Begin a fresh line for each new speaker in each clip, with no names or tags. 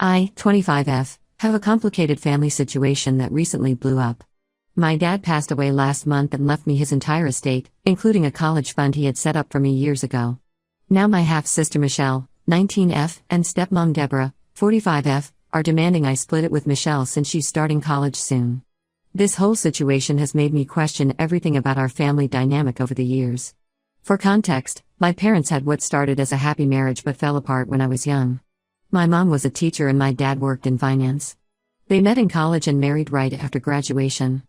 I, 25F, have a complicated family situation that recently blew up. My dad passed away last month and left me his entire estate, including a college fund he had set up for me years ago. Now my half-sister Michelle, 19F, and stepmom Deborah, 45F, are demanding I split it with Michelle since she's starting college soon. This whole situation has made me question everything about our family dynamic over the years. For context, my parents had what started as a happy marriage but fell apart when I was young. My mom was a teacher and my dad worked in finance. They met in college and married right after graduation.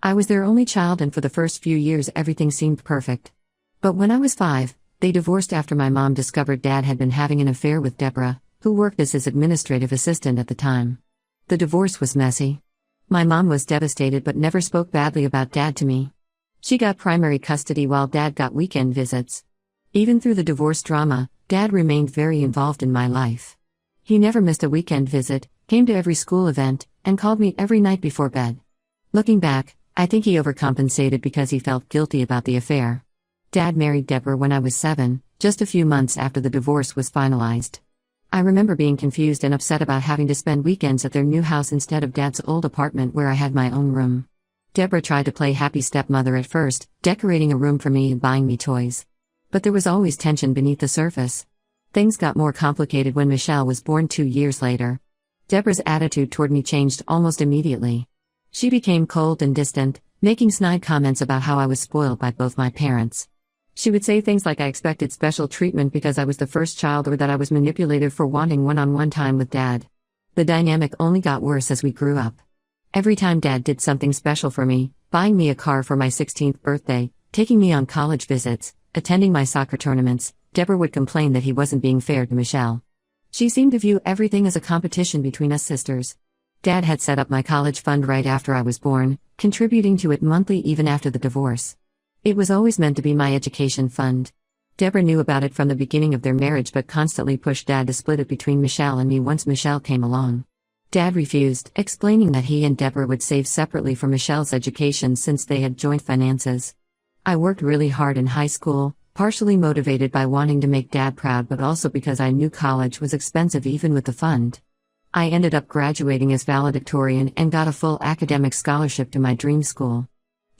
I was their only child and for the first few years everything seemed perfect. But when I was 5, they divorced after my mom discovered dad had been having an affair with Deborah, who worked as his administrative assistant at the time. The divorce was messy. My mom was devastated but never spoke badly about dad to me. She got primary custody while dad got weekend visits. Even through the divorce drama, dad remained very involved in my life. He never missed a weekend visit, came to every school event, and called me every night before bed. Looking back, I think he overcompensated because he felt guilty about the affair. Dad married Deborah when I was 7, just a few months after the divorce was finalized. I remember being confused and upset about having to spend weekends at their new house instead of dad's old apartment where I had my own room. Deborah tried to play happy stepmother at first, decorating a room for me and buying me toys. But there was always tension beneath the surface. Things got more complicated when Michelle was born 2 years later. Deborah's attitude toward me changed almost immediately. She became cold and distant, making snide comments about how I was spoiled by both my parents. She would say things like I expected special treatment because I was the first child or that I was manipulative for wanting one-on-one time with dad. The dynamic only got worse as we grew up. Every time dad did something special for me, buying me a car for my 16th birthday, taking me on college visits, attending my soccer tournaments, Deborah would complain that he wasn't being fair to Michelle. She seemed to view everything as a competition between us sisters. Dad had set up my college fund right after I was born, contributing to it monthly even after the divorce. It was always meant to be my education fund. Deborah knew about it from the beginning of their marriage but constantly pushed Dad to split it between Michelle and me once Michelle came along. Dad refused, explaining that he and Deborah would save separately for Michelle's education since they had joint finances. I worked really hard in high school, partially motivated by wanting to make Dad proud but also because I knew college was expensive even with the fund. I ended up graduating as valedictorian and got a full academic scholarship to my dream school.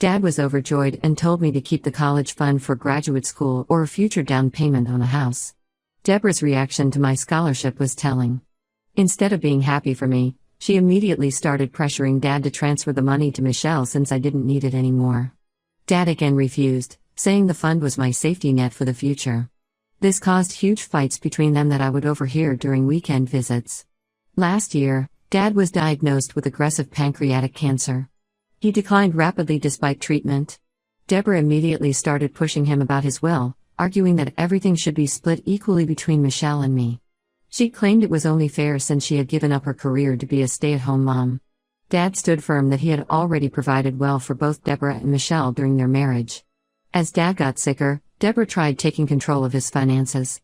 Dad was overjoyed and told me to keep the college fund for graduate school or a future down payment on a house. Deborah's reaction to my scholarship was telling. Instead of being happy for me, she immediately started pressuring Dad to transfer the money to Michelle since I didn't need it anymore. Dad again refused, saying the fund was my safety net for the future. This caused huge fights between them that I would overhear during weekend visits. Last year, Dad was diagnosed with aggressive pancreatic cancer. He declined rapidly despite treatment. Deborah immediately started pushing him about his will, arguing that everything should be split equally between Michelle and me. She claimed it was only fair since she had given up her career to be a stay-at-home mom. Dad stood firm that he had already provided well for both Deborah and Michelle during their marriage. As Dad got sicker, Deborah tried taking control of his finances.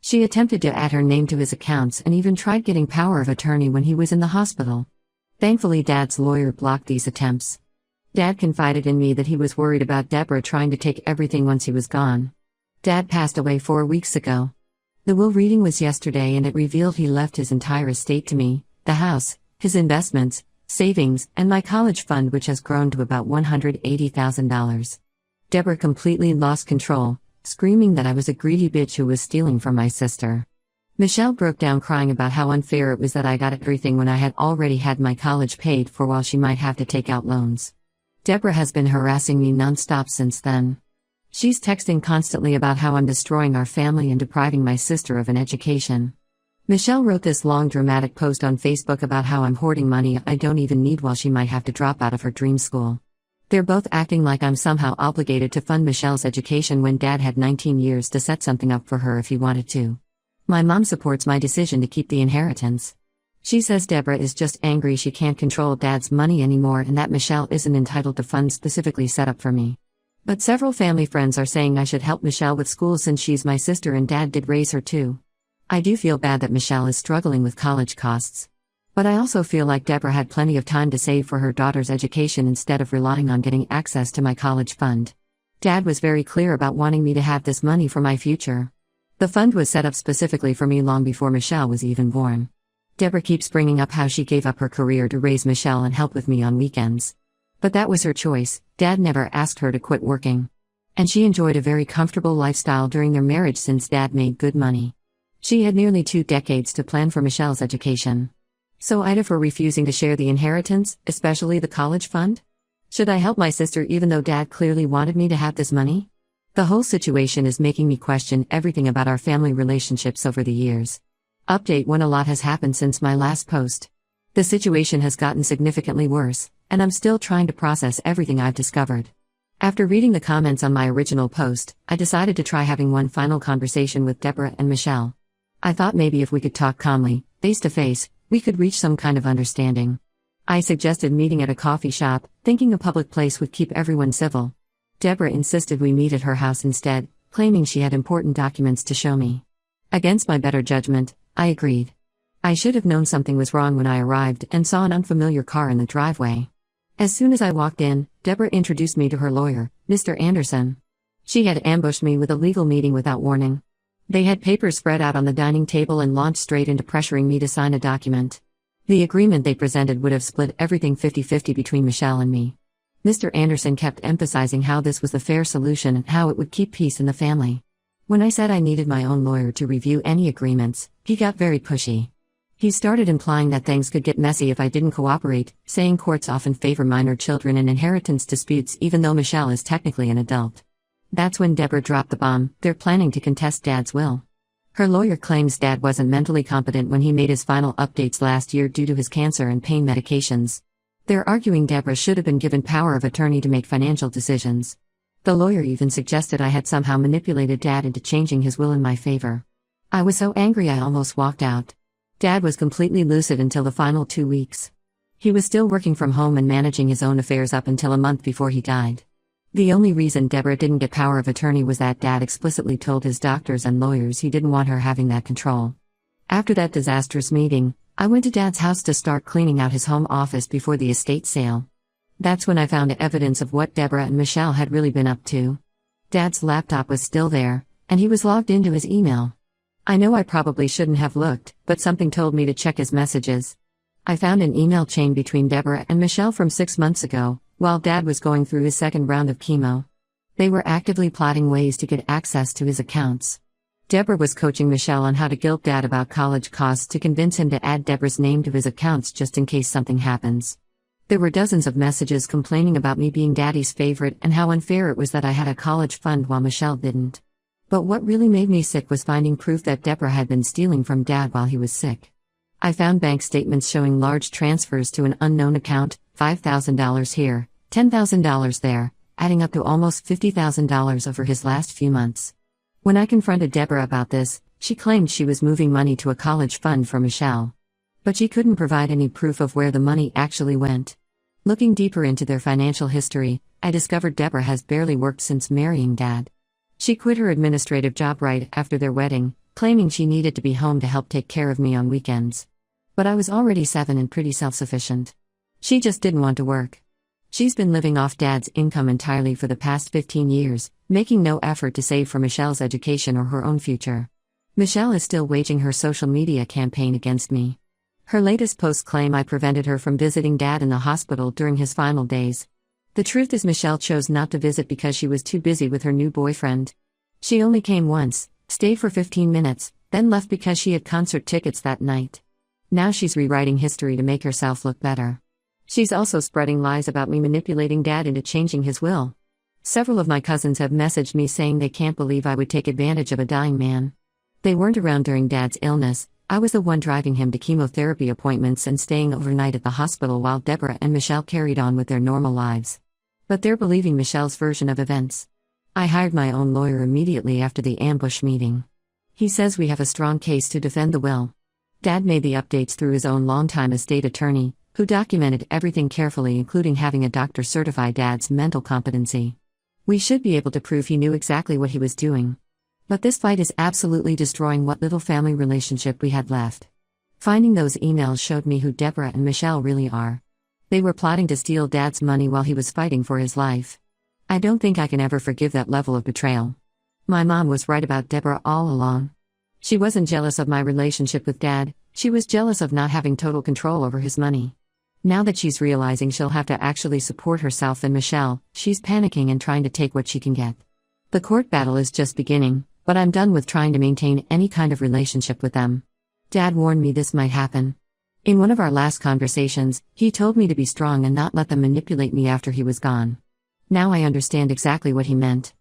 She attempted to add her name to his accounts and even tried getting power of attorney when he was in the hospital. Thankfully, Dad's lawyer blocked these attempts. Dad confided in me that he was worried about Deborah trying to take everything once he was gone. Dad passed away 4 weeks ago. The will reading was yesterday and it revealed he left his entire estate to me, the house, his investments, savings, and my college fund, which has grown to about $180,000. Deborah completely lost control, screaming that I was a greedy bitch who was stealing from my sister. Michelle broke down crying about how unfair it was that I got everything when I had already had my college paid for while she might have to take out loans. Deborah has been harassing me nonstop since then. She's texting constantly about how I'm destroying our family and depriving my sister of an education. Michelle wrote this long dramatic post on Facebook about how I'm hoarding money I don't even need while she might have to drop out of her dream school. They're both acting like I'm somehow obligated to fund Michelle's education when Dad had 19 years to set something up for her if he wanted to. My mom supports my decision to keep the inheritance. She says Deborah is just angry she can't control Dad's money anymore and that Michelle isn't entitled to funds specifically set up for me. But several family friends are saying I should help Michelle with school since she's my sister and Dad did raise her too. I do feel bad that Michelle is struggling with college costs. But I also feel like Deborah had plenty of time to save for her daughter's education instead of relying on getting access to my college fund. Dad was very clear about wanting me to have this money for my future. The fund was set up specifically for me long before Michelle was even born. Deborah keeps bringing up how she gave up her career to raise Michelle and help with me on weekends. But that was her choice. Dad never asked her to quit working. And she enjoyed a very comfortable lifestyle during their marriage since Dad made good money. She had nearly 2 decades to plan for Michelle's education. So I'd for refusing to share the inheritance, especially the college fund? Should I help my sister even though Dad clearly wanted me to have this money? The whole situation is making me question everything about our family relationships over the years. Update 1: A lot has happened since my last post. The situation has gotten significantly worse, and I'm still trying to process everything I've discovered. After reading the comments on my original post, I decided to try having one final conversation with Deborah and Michelle. I thought maybe if we could talk calmly, face to face, we could reach some kind of understanding. I suggested meeting at a coffee shop, thinking a public place would keep everyone civil. Deborah insisted we meet at her house instead, claiming she had important documents to show me. Against my better judgment, I agreed. I should have known something was wrong when I arrived and saw an unfamiliar car in the driveway. As soon as I walked in, Deborah introduced me to her lawyer, Mr. Anderson. She had ambushed me with a legal meeting without warning. They had papers spread out on the dining table and launched straight into pressuring me to sign a document. The agreement they presented would have split everything 50-50 between Michelle and me. Mr. Anderson kept emphasizing how this was the fair solution and how it would keep peace in the family. When I said I needed my own lawyer to review any agreements, he got very pushy. He started implying that things could get messy if I didn't cooperate, saying courts often favor minor children in inheritance disputes even though Michelle is technically an adult. That's when Deborah dropped the bomb: they're planning to contest Dad's will. Her lawyer claims Dad wasn't mentally competent when he made his final updates last year due to his cancer and pain medications. They're arguing Deborah should have been given power of attorney to make financial decisions. The lawyer even suggested I had somehow manipulated Dad into changing his will in my favor. I was so angry I almost walked out. Dad was completely lucid until the final 2 weeks. He was still working from home and managing his own affairs up until a month before he died. The only reason Deborah didn't get power of attorney was that Dad explicitly told his doctors and lawyers he didn't want her having that control. After that disastrous meeting, I went to Dad's house to start cleaning out his home office before the estate sale. That's when I found evidence of what Deborah and Michelle had really been up to. Dad's laptop was still there, and he was logged into his email. I know I probably shouldn't have looked, but something told me to check his messages. I found an email chain between Deborah and Michelle from 6 months ago, while Dad was going through his second round of chemo. They were actively plotting ways to get access to his accounts. Deborah was coaching Michelle on how to guilt Dad about college costs to convince him to add Deborah's name to his accounts just in case something happens. There were dozens of messages complaining about me being Daddy's favorite and how unfair it was that I had a college fund while Michelle didn't. But what really made me sick was finding proof that Deborah had been stealing from Dad while he was sick. I found bank statements showing large transfers to an unknown account, $5,000 here, $10,000 there, adding up to almost $50,000 over his last few months. When I confronted Deborah about this, she claimed she was moving money to a college fund for Michelle. But she couldn't provide any proof of where the money actually went. Looking deeper into their financial history, I discovered Deborah has barely worked since marrying Dad. She quit her administrative job right after their wedding, claiming she needed to be home to help take care of me on weekends. But I was already 7 and pretty self-sufficient. She just didn't want to work. She's been living off Dad's income entirely for the past 15 years, making no effort to save for Michelle's education or her own future. Michelle is still waging her social media campaign against me. Her latest posts claim I prevented her from visiting Dad in the hospital during his final days. The truth is Michelle chose not to visit because she was too busy with her new boyfriend. She only came once, stayed for 15 minutes, then left because she had concert tickets that night. Now she's rewriting history to make herself look better. She's also spreading lies about me manipulating Dad into changing his will. Several of my cousins have messaged me saying they can't believe I would take advantage of a dying man. They weren't around during Dad's illness. I was the one driving him to chemotherapy appointments and staying overnight at the hospital while Deborah and Michelle carried on with their normal lives. But they're believing Michelle's version of events. I hired my own lawyer immediately after the ambush meeting. He says we have a strong case to defend the will. Dad made the updates through his own longtime estate attorney, who documented everything carefully, including having a doctor certify Dad's mental competency. We should be able to prove he knew exactly what he was doing. But this fight is absolutely destroying what little family relationship we had left. Finding those emails showed me who Deborah and Michelle really are. They were plotting to steal Dad's money while he was fighting for his life. I don't think I can ever forgive that level of betrayal. My mom was right about Deborah all along. She wasn't jealous of my relationship with Dad, she was jealous of not having total control over his money. Now that she's realizing she'll have to actually support herself and Michelle, she's panicking and trying to take what she can get. The court battle is just beginning, but I'm done with trying to maintain any kind of relationship with them. Dad warned me this might happen. In one of our last conversations, he told me to be strong and not let them manipulate me after he was gone. Now I understand exactly what he meant.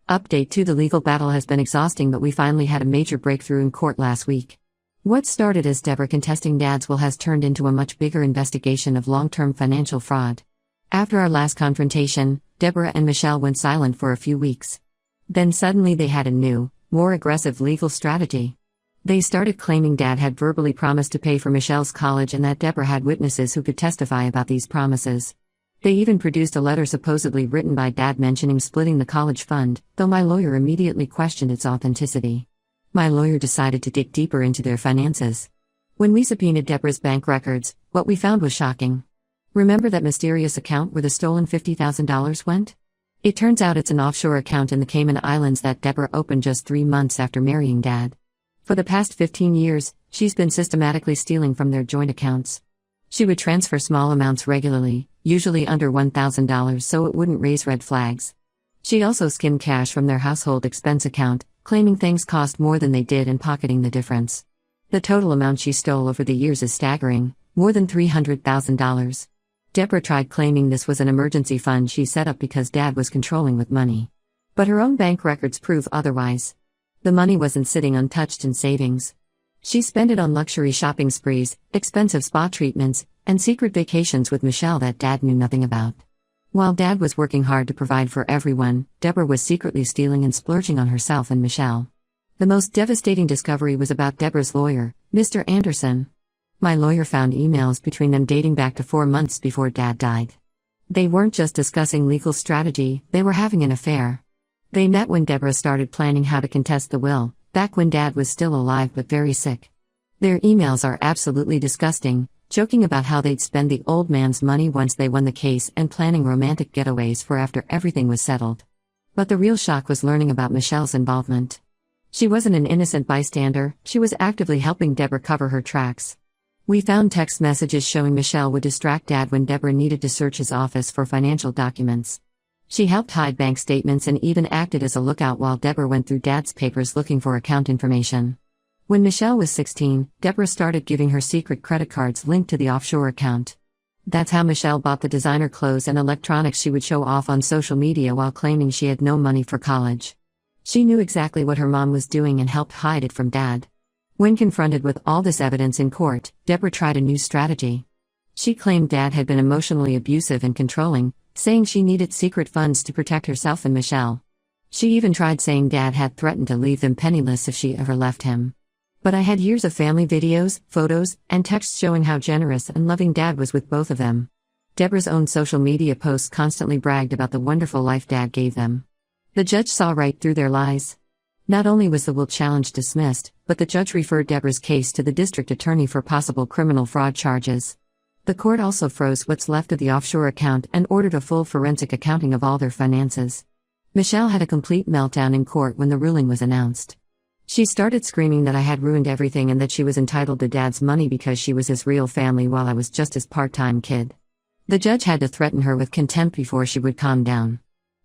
Update 2: The legal battle has been exhausting, but we finally had a major breakthrough in court last week. What started as Deborah contesting Dad's will has turned into a much bigger investigation of long-term financial fraud. After our last confrontation, Deborah and Michelle went silent for a few weeks. Then suddenly they had a new, more aggressive legal strategy. They started claiming Dad had verbally promised to pay for Michelle's college and that Deborah had witnesses who could testify about these promises. They even produced a letter supposedly written by Dad mentioning splitting the college fund, though my lawyer immediately questioned its authenticity. My lawyer decided to dig deeper into their finances. When we subpoenaed Deborah's bank records, what we found was shocking. Remember that mysterious account where the stolen $50,000 went? It turns out it's an offshore account in the Cayman Islands that Deborah opened just 3 months after marrying Dad. For the past 15 years, she's been systematically stealing from their joint accounts. She would transfer small amounts regularly, usually under $1,000 so it wouldn't raise red flags. She also skimmed cash from their household expense account, claiming things cost more than they did and pocketing the difference. The total amount she stole over the years is staggering, more than $300,000. Deborah tried claiming this was an emergency fund she set up because Dad was controlling with money. But her own bank records prove otherwise. The money wasn't sitting untouched in savings. She spent it on luxury shopping sprees, expensive spa treatments, and secret vacations with Michelle that Dad knew nothing about. While Dad was working hard to provide for everyone, Deborah was secretly stealing and splurging on herself and Michelle. The most devastating discovery was about Deborah's lawyer, Mr. Anderson. My lawyer found emails between them dating back to 4 months before Dad died. They weren't just discussing legal strategy, they were having an affair. They met when Deborah started planning how to contest the will, back when Dad was still alive but very sick. Their emails are absolutely disgusting, joking about how they'd spend the old man's money once they won the case and planning romantic getaways for after everything was settled. But the real shock was learning about Michelle's involvement. She wasn't an innocent bystander, she was actively helping Deborah cover her tracks. We found text messages showing Michelle would distract Dad when Deborah needed to search his office for financial documents. She helped hide bank statements and even acted as a lookout while Deborah went through Dad's papers looking for account information. When Michelle was 16, Deborah started giving her secret credit cards linked to the offshore account. That's how Michelle bought the designer clothes and electronics she would show off on social media while claiming she had no money for college. She knew exactly what her mom was doing and helped hide it from Dad. When confronted with all this evidence in court, Deborah tried a new strategy. She claimed Dad had been emotionally abusive and controlling, saying she needed secret funds to protect herself and Michelle. She even tried saying Dad had threatened to leave them penniless if she ever left him. But I had years of family videos, photos, and texts showing how generous and loving Dad was with both of them. Deborah's own social media posts constantly bragged about the wonderful life Dad gave them. The judge saw right through their lies. Not only was the will challenge dismissed, but the judge referred Deborah's case to the district attorney for possible criminal fraud charges. The court also froze what's left of the offshore account and ordered a full forensic accounting of all their finances. Michelle had a complete meltdown in court when the ruling was announced. She started screaming that I had ruined everything and that she was entitled to Dad's money because she was his real family while I was just his part-time kid. The judge had to threaten her with contempt before she would calm down.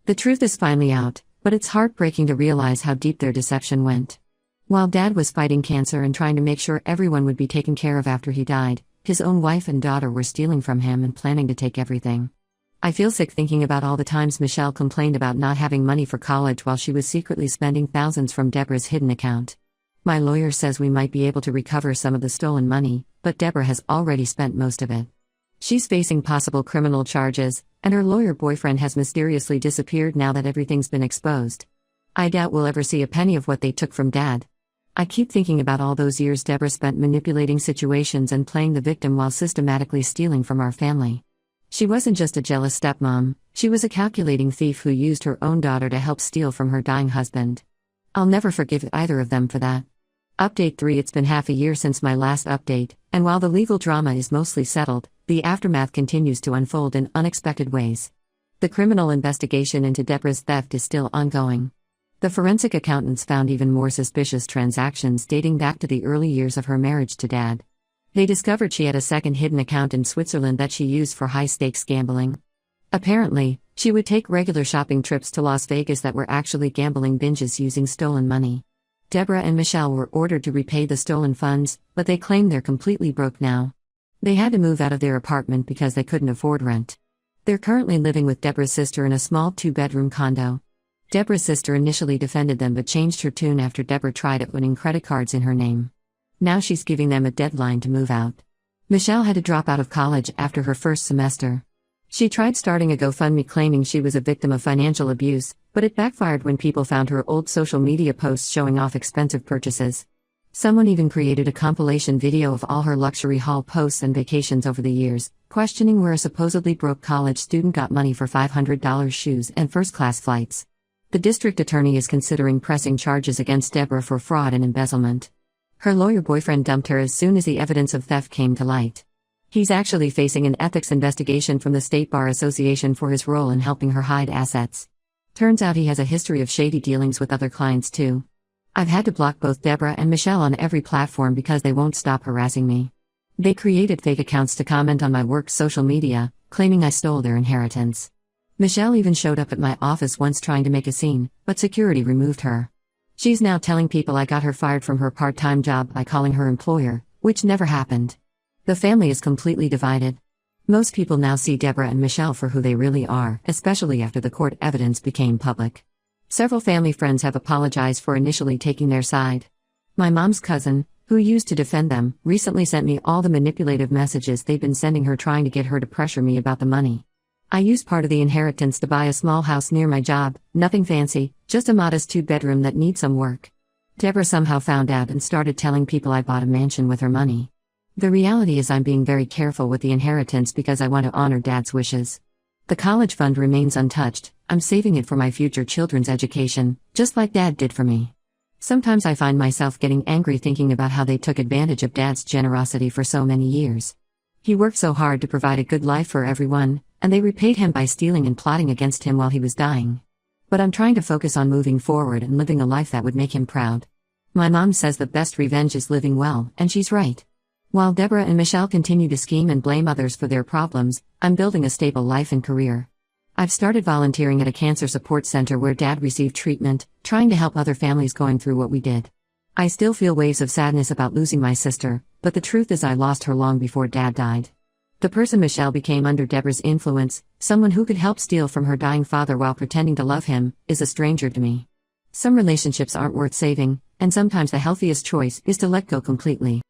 The truth is finally out, but it's heartbreaking to realize how deep their deception went. While Dad was fighting cancer and trying to make sure everyone would be taken care of after he died, his own wife and daughter were stealing from him and planning to take everything. I feel sick thinking about all the times Michelle complained about not having money for college while she was secretly spending thousands from Deborah's hidden account. My lawyer says we might be able to recover some of the stolen money, but Deborah has already spent most of it. She's facing possible criminal charges, and her lawyer boyfriend has mysteriously disappeared now that everything's been exposed. I doubt we'll ever see a penny of what they took from Dad. I keep thinking about all those years Deborah spent manipulating situations and playing the victim while systematically stealing from our family. She wasn't just a jealous stepmom, she was a calculating thief who used her own daughter to help steal from her dying husband. I'll never forgive either of them for that. Update 3: It's been half a year since my last update, and while the legal drama is mostly settled, the aftermath continues to unfold in unexpected ways. The criminal investigation into Deborah's theft is still ongoing. The forensic accountants found even more suspicious transactions dating back to the early years of her marriage to Dad. They discovered she had a second hidden account in Switzerland that she used for high-stakes gambling. Apparently, she would take regular shopping trips to Las Vegas that were actually gambling binges using stolen money. Deborah and Michelle were ordered to repay the stolen funds, but they claim they're completely broke now. They had to move out of their apartment because they couldn't afford rent. They're currently living with Deborah's sister in a small 2-bedroom condo. Deborah's sister initially defended them but changed her tune after Deborah tried opening credit cards in her name. Now she's giving them a deadline to move out. Michelle had to drop out of college after her first semester. She tried starting a GoFundMe claiming she was a victim of financial abuse, but it backfired when people found her old social media posts showing off expensive purchases. Someone even created a compilation video of all her luxury haul posts and vacations over the years, questioning where a supposedly broke college student got money for $500 shoes and first-class flights. The district attorney is considering pressing charges against Deborah for fraud and embezzlement. Her lawyer boyfriend dumped her as soon as the evidence of theft came to light. He's actually facing an ethics investigation from the State Bar Association for his role in helping her hide assets. Turns out he has a history of shady dealings with other clients too. I've had to block both Deborah and Michelle on every platform because they won't stop harassing me. They created fake accounts to comment on my work's social media, claiming I stole their inheritance. Michelle even showed up at my office once trying to make a scene, but security removed her. She's now telling people I got her fired from her part-time job by calling her employer, which never happened. The family is completely divided. Most people now see Deborah and Michelle for who they really are, especially after the court evidence became public. Several family friends have apologized for initially taking their side. My mom's cousin, who used to defend them, recently sent me all the manipulative messages they've been sending her trying to get her to pressure me about the money. I used part of the inheritance to buy a small house near my job, nothing fancy, just a modest 2-bedroom that needs some work. Deborah somehow found out and started telling people I bought a mansion with her money. The reality is I'm being very careful with the inheritance because I want to honor Dad's wishes. The college fund remains untouched. I'm saving it for my future children's education, just like Dad did for me. Sometimes I find myself getting angry thinking about how they took advantage of Dad's generosity for so many years. He worked so hard to provide a good life for everyone, and they repaid him by stealing and plotting against him while he was dying. But I'm trying to focus on moving forward and living a life that would make him proud. My mom says the best revenge is living well, and she's right. While Deborah and Michelle continue to scheme and blame others for their problems, I'm building a stable life and career. I've started volunteering at a cancer support center where Dad received treatment, trying to help other families going through what we did. I still feel waves of sadness about losing my sister, but the truth is I lost her long before Dad died. The person Michelle became under Deborah's influence, someone who could help steal from her dying father while pretending to love him, is a stranger to me. Some relationships aren't worth saving, and sometimes the healthiest choice is to let go completely.